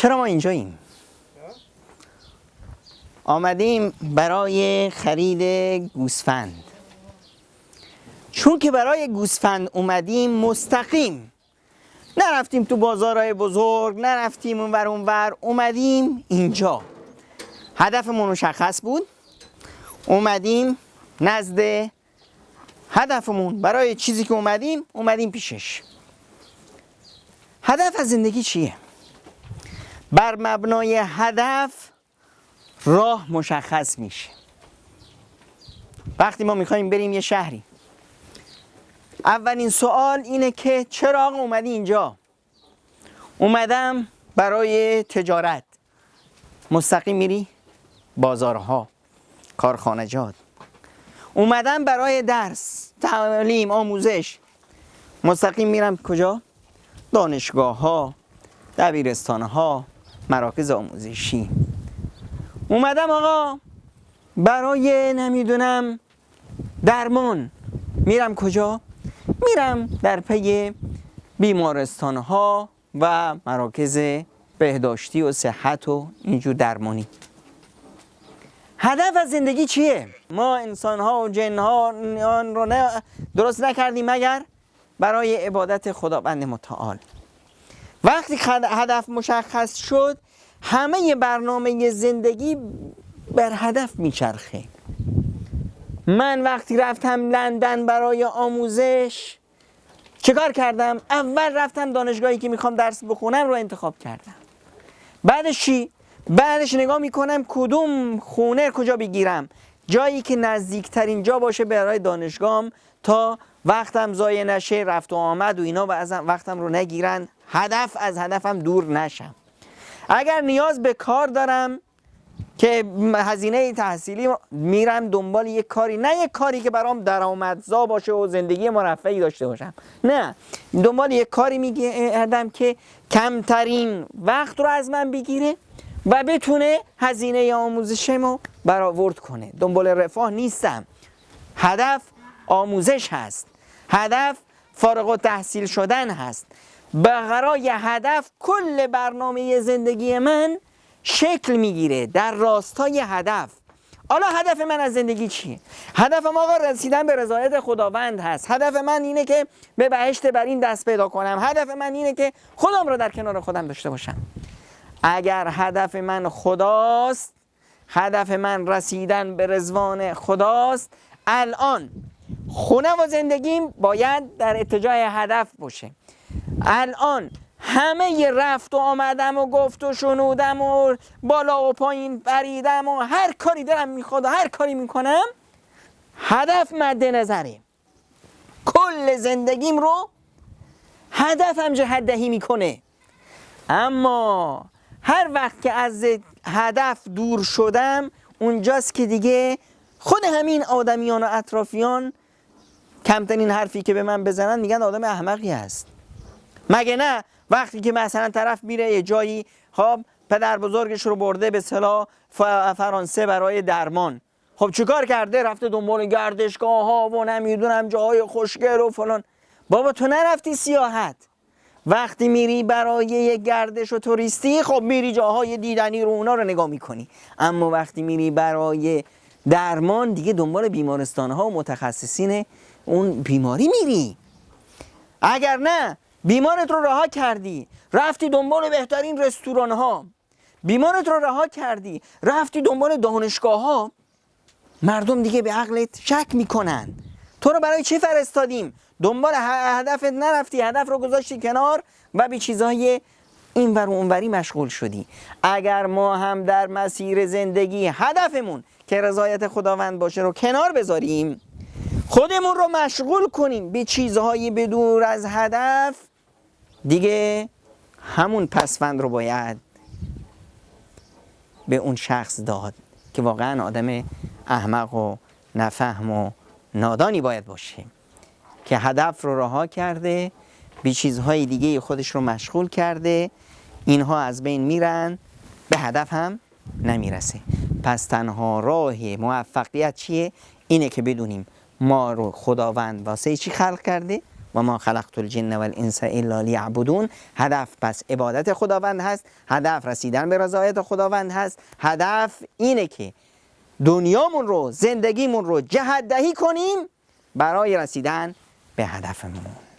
چرا ما اینجاییم؟ آمدیم برای خرید گوسفند. چون که برای گوسفند اومدیم مستقیم نرفتیم تو بازارهای بزرگ، نرفتیم اونور، اومدیم اینجا. هدفمون مشخص بود، اومدیم نزد هدفمون. برای چیزی که اومدیم پیشش. هدف از زندگی چیه؟ بر مبنای هدف راه مشخص میشه. وقتی ما میخوایم بریم یه شهری، اولین سوال اینه که چرا آقا اومدی اینجا؟ اومدم برای تجارت. مستقیم میری بازارها، کارخانجات. اومدم برای درس، تعلیم، آموزش. مستقیم میرم کجا؟ دانشگاه ها، دبیرستان ها، مراکز آموزشی. اومدم آقا برای نمیدونم درمان. میرم کجا؟ میرم در پی بیمارستان ها و مراکز بهداشتی و صحت و اینجور درمانی. هدف از زندگی چیه؟ ما انسان ها و جن ها آن رو درست نکردیم مگر برای عبادت خداوند متعال. وقتی هدف مشخص شد، همه برنامه زندگی بر هدف میچرخه. من وقتی رفتم لندن برای آموزش چیکار کردم؟ اول رفتم دانشگاهی که میخوام درس بخونم رو انتخاب کردم. بعدش چی؟ بعدش نگاه میکنم کدوم خونه کجا بگیرم، جایی که نزدیکترین جا باشه برای دانشگاهم تا وقتم ضایع نشه، رفت و آمد و اینا و از وقتم رو نگیرن، از هدفم دور نشم. اگر نیاز به کار دارم که هزینه تحصیلی، میرم دنبال یک کاری، نه یک کاری که برام درآمدزا باشه و زندگی مرفهی داشته باشم، نه، دنبال یک کاری میگردم که کمترین وقت رو از من بگیره و بتونه هزینه آموزشمو برآورد کنه. دنبال رفاه نیستم. هدف آموزش هست، هدف فارغ التحصیل شدن هست. برای هدف کل برنامه زندگی من شکل میگیره در راستای هدف. حالا هدف من از زندگی چیه؟ هدفم آقا رسیدن به رضایت خداوند هست. هدف من اینه که به بهشت بر این دست پیدا کنم. هدف من اینه که خودم رو در کنار خودم داشته باشم. اگر هدف من خداست، هدف من رسیدن به رضوان خداست، الان خونه و زندگیم باید در اتجاه هدف باشه. الان همه رفت و آمدم و گفت و شنودم و بالا و پایین پریدم و هر کاری دلم میخواد و هر کاری میکنم، هدف مد نظره. کل زندگیم رو هدفم جهت‌دهی میکنه. اما هر وقت که از هدف دور شدم، اونجاست که دیگه خود همین آدمیان و اطرافیان کمترین حرفی که به من بزنن میگن آدم احمقی هست. مگه نه وقتی که مثلا طرف میره یه جایی، خب پدر بزرگش رو برده به اصطلاح فرانسه برای درمان، خب چیکار کرده؟ رفته دنبال گردشگاه ها و نمیدونم جاهای خوشگل و فلان. بابا تو نرفتی سیاحت. وقتی میری برای یک گردش و توریستی، خب میری جاهای دیدنی رو، اونا رو نگاه میکنی. اما وقتی میری برای درمان، دیگه دنبال بیمارستان ها و متخصصین اون بیماری میری. اگر نه بیمارت رو رها کردی، رفتی دنبال بهترین رستوران ها، بیمارت رو رها کردی، رفتی دنبال دانشگاه ها، مردم دیگه به عقلت شک میکنن. تو رو برای چی فرستادیم؟ دنبال هدفت نرفتی، هدف رو گذاشتی کنار و به چیزهای اینور و اونوری مشغول شدی. اگر ما هم در مسیر زندگی هدفمون که رضایت خداوند باشه رو کنار بذاریم، خودمون رو مشغول کنیم به چیزهای بدور از هدف، دیگه همون پسوند رو باید به اون شخص داد که واقعا آدم احمق و نفهم و نادانی باید باشه که هدف رو رها کرده، به چیزهای دیگه خودش رو مشغول کرده، اینها از بین میرن، به هدف هم نمیرسه. پس تنها راه موفقیت چیه؟ اینه که بدونیم ما رو خداوند واسه چی خلق کرده؟ و ما خلقت الجن والانس الا لیعبدون. هدف پس عبادت خداوند هست، هدف رسیدن به رضایت خداوند هست، هدف اینه که دنیامون رو، زندگیمون رو جهت دهی کنیم برای رسیدن به هدفمون.